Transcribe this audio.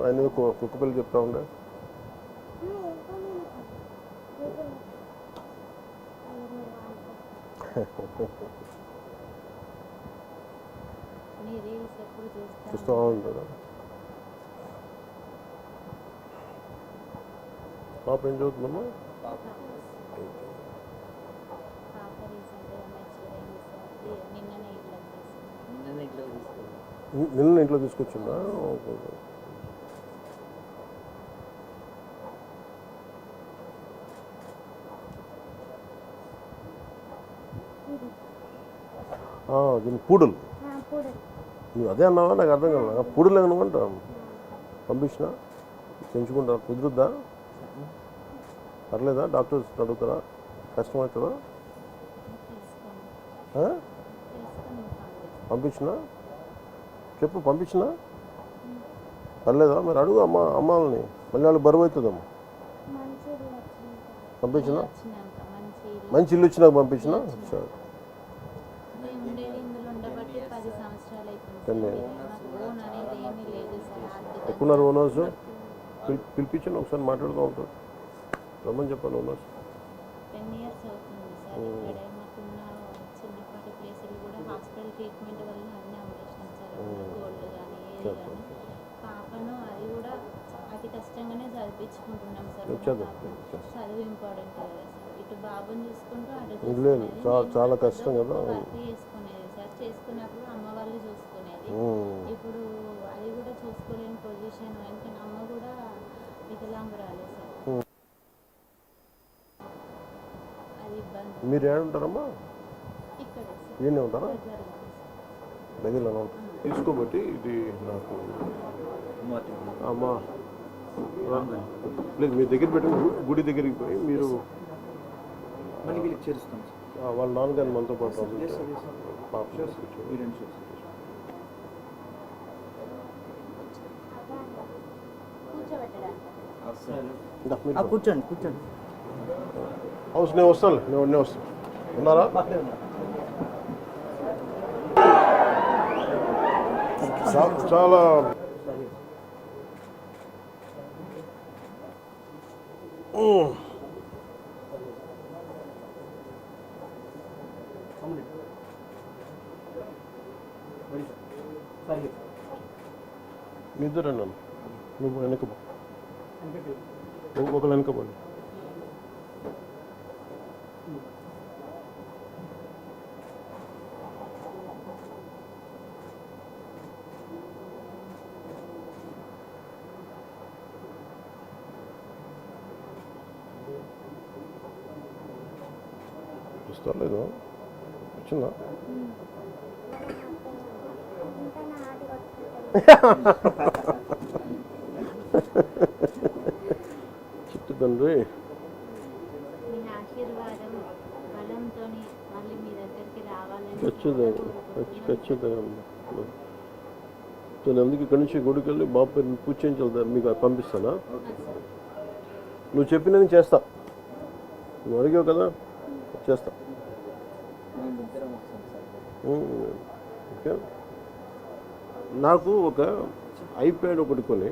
ఆయన కుక్క పిల్ల చెప్తా ఉండే చూస్తూ ఉంటాడు. పాప ఏం చదువుతుందమ్మా? నిన్న ఇంట్లో తీసుకొచ్చిందా? దీన్ని పూడలు నువ్వు అదే అన్నావా? నాకు అర్థం కాదు. పూడలు నువ్వంటా పంపించిన పెంచుకుంటా కుదురుద్దా? పర్లేదా? డాక్టర్స్ అడుగుతారా? కష్టమవుతుందా? పంపించినా చెప్పు, పంపించినా పర్లేదా? మరి అడుగు అమ్మాలని, మళ్ళీ వాళ్ళు బరువు అవుతుందమ్మా. పంపించినా మంచి ఇల్లు వచ్చినాక పంపించినా సరే. ఎక్కున్నారు ఓనర్స్, పిలిపించండి ఒకసారి మాట్లాడుతూ ఉంటారు. రమ్మని చెప్పాను ఓనర్స్. 10 years అవుతుంది సార్. ఇక్కడ మాకున్న చిన్నపాటి ప్లేసులు కూడా హాస్పిటల్ ట్రీట్మెంట్ వల్ల అన్నీ అమ్మేసినాం సార్. గోల్డ్ కానీ ఏది కానీ. పాపను అది కూడా అతి కష్టంగానే చదివించుకుంటున్నాం సార్. చదువు ఇంపార్టెంట్ కదా సార్. ఇటు బాబుని చూసుకుంటూ అటు చాలా కష్టం కదా. వర్క్ చేసుకునేది సార్. చేసుకున్నప్పుడు అమ్మ వాళ్ళు చూసుకునేది. ఇప్పుడు అది కూడా చూసుకోలేని పొజిషన్. ఎందుకంటే అమ్మ కూడా వికలాంగురాలే సార్. మీరు ఏడుంటారమ్మా? ఈయనే ఉంటారా? దగ్గరలో ఉంటారు. తీసుకోబట్టి ఇది నాకు అమ్మా లేదు, మీ దగ్గర పెట్టి గుడి దగ్గరికి పోయి మీరు వాళ్ళ నాన్నగారిని మనతో పాటు పాప కూర్చోండి కూర్చోండి. హౌస్ నేను వస్తాను, నేను వస్తాను. ఉన్నారా? చాలా నిద్ర నన్ను నువ్వు వెనకపో, ఒకళ్ళు వెనకపోండి. వస్తలేదు, వచ్చిందా? చిట్టు తండ్రి ఖచ్చితంగా తను ఎందుకు ఇక్కడి నుంచి గుడికి వెళ్ళి బాబు పేరు పూజ చేయించాలి, మీకు పంపిస్తానా? నువ్వు చెప్పినది చేస్తా, నువ్వు అడిగావు కదా, చేస్తా. ఓకే, నాకు ఒక ఐప్యాడ్ ఒకటి కొని